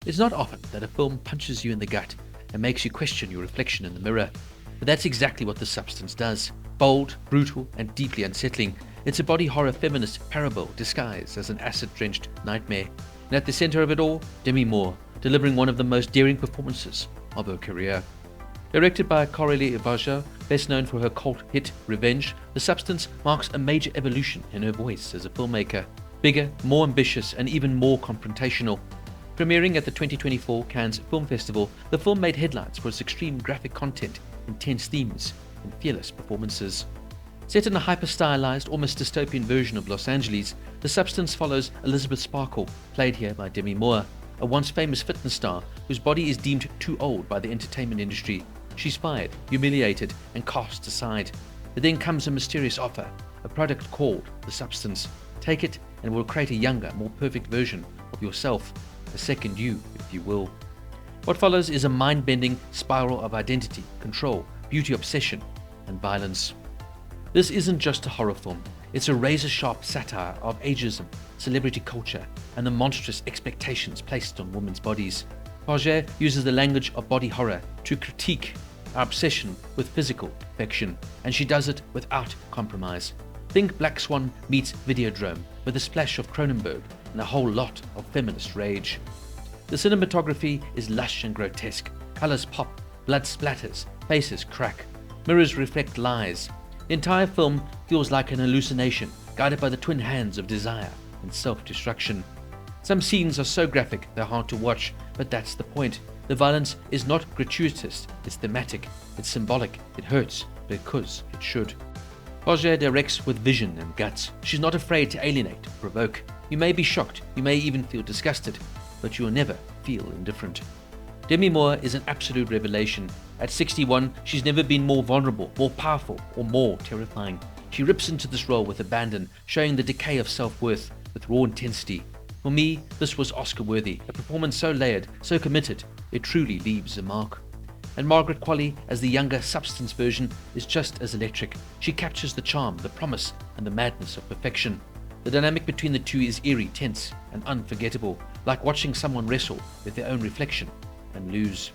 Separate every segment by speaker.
Speaker 1: It's not often that a film punches you in the gut and makes you question your reflection in the mirror, but that's exactly what The Substance does. Bold, brutal, and deeply unsettling, it's a body horror feminist parable disguised as an acid-drenched nightmare. And at the center of it all, Demi Moore, delivering one of the most daring performances of her career. Directed by Coralie Fargeat, best known for her cult hit Revenge, The Substance marks a major evolution in her voice as a filmmaker. Bigger, more ambitious, and even more confrontational. Premiering at the 2024 Cannes Film Festival, the film made headlines for its extreme graphic content, intense themes, and fearless performances. Set in a hyper-stylized, almost dystopian version of Los Angeles, The Substance follows Elizabeth Sparkle, played here by Demi Moore, a once famous fitness star whose body is deemed too old by the entertainment industry. She's fired, humiliated, and cast aside. But then comes a mysterious offer, a product called The Substance. Take it and it will create a younger, more perfect version of yourself, a second you, if you will. What follows is a mind-bending spiral of identity, control, beauty obsession, and violence. This isn't just a horror film, it's a razor-sharp satire of ageism, celebrity culture, and the monstrous expectations placed on women's bodies. Fargeat uses the language of body horror to critique our obsession with physical perfection, and she does it without compromise. Think Black Swan meets Videodrome, with a splash of Cronenberg and a whole lot of feminist rage. The cinematography is lush and grotesque. Colors pop, blood splatters, faces crack, mirrors reflect lies. The entire film feels like an hallucination, guided by the twin hands of desire and self-destruction. Some scenes are so graphic they're hard to watch, but that's the point. The violence is not gratuitous, it's thematic, it's symbolic, it hurts, because it should. Fargeat directs with vision and guts. She's not afraid to alienate or provoke. You may be shocked, you may even feel disgusted, but you will never feel indifferent. Demi Moore is an absolute revelation. At 61, she's never been more vulnerable, more powerful, or more terrifying. She rips into this role with abandon, showing the decay of self-worth with raw intensity. For me, this was Oscar-worthy, a performance so layered, so committed, it truly leaves a mark. And Margaret Qualley, as the younger Substance version, is just as electric. She captures the charm, the promise, and the madness of perfection. The dynamic between the two is eerie, tense, and unforgettable, like watching someone wrestle with their own reflection and lose.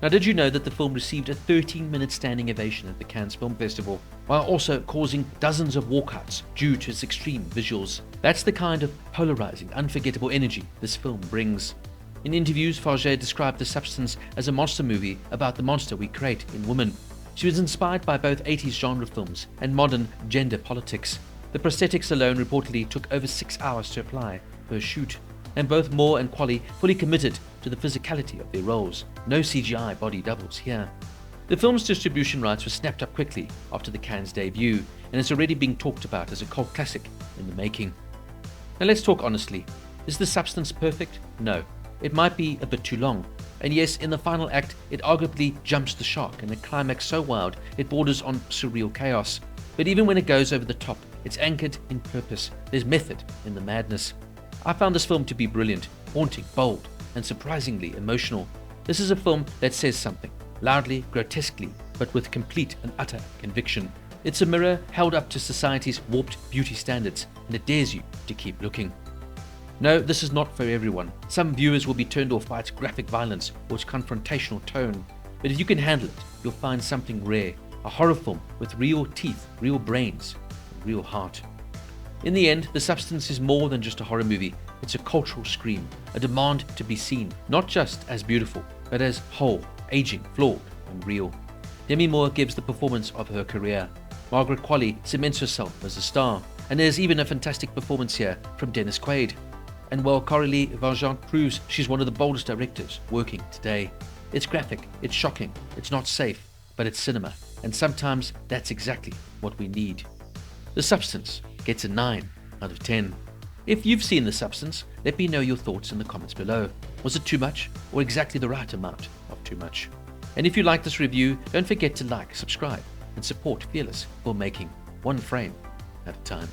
Speaker 1: Now, did you know that the film received a 13-minute standing ovation at the Cannes Film Festival, while also causing dozens of walkouts due to its extreme visuals? That's the kind of polarizing, unforgettable energy this film brings. In interviews, Fargeat described The Substance as a monster movie about the monster we create in women. She was inspired by both 80s genre films and modern gender politics. The prosthetics alone reportedly took over 6 hours to apply per shoot, and both Moore and Qualley fully committed to the physicality of their roles. No CGI body doubles here. The film's distribution rights were snapped up quickly after the Cannes debut, and it's already being talked about as a cult classic in the making. Now let's talk honestly. Is The Substance perfect? No. It might be a bit too long. And yes, in the final act, it arguably jumps the shark, and the climax so wild it borders on surreal chaos. But even when it goes over the top, it's anchored in purpose. There's method in the madness. I found this film to be brilliant, haunting, bold, and surprisingly emotional. This is a film that says something, loudly, grotesquely, but with complete and utter conviction. It's a mirror held up to society's warped beauty standards, and it dares you to keep looking. No, this is not for everyone. Some viewers will be turned off by its graphic violence or its confrontational tone. But if you can handle it, you'll find something rare. A horror film with real teeth, real brains, and real heart. In the end, The Substance is more than just a horror movie. It's a cultural scream, a demand to be seen, not just as beautiful, but as whole, aging, flawed, and real. Demi Moore gives the performance of her career. Margaret Qualley cements herself as a star, and there's even a fantastic performance here from Dennis Quaid. And while Coralie Fargeat proves she's one of the boldest directors working today. It's graphic, it's shocking, it's not safe, but it's cinema, and sometimes that's exactly what we need. The Substance gets a 9 out of 10. If you've seen The Substance, let me know your thoughts in the comments below. Was it too much, or exactly the right amount of too much? And if you like this review, don't forget to like, subscribe, and support fearless filmmaking, one frame at a time.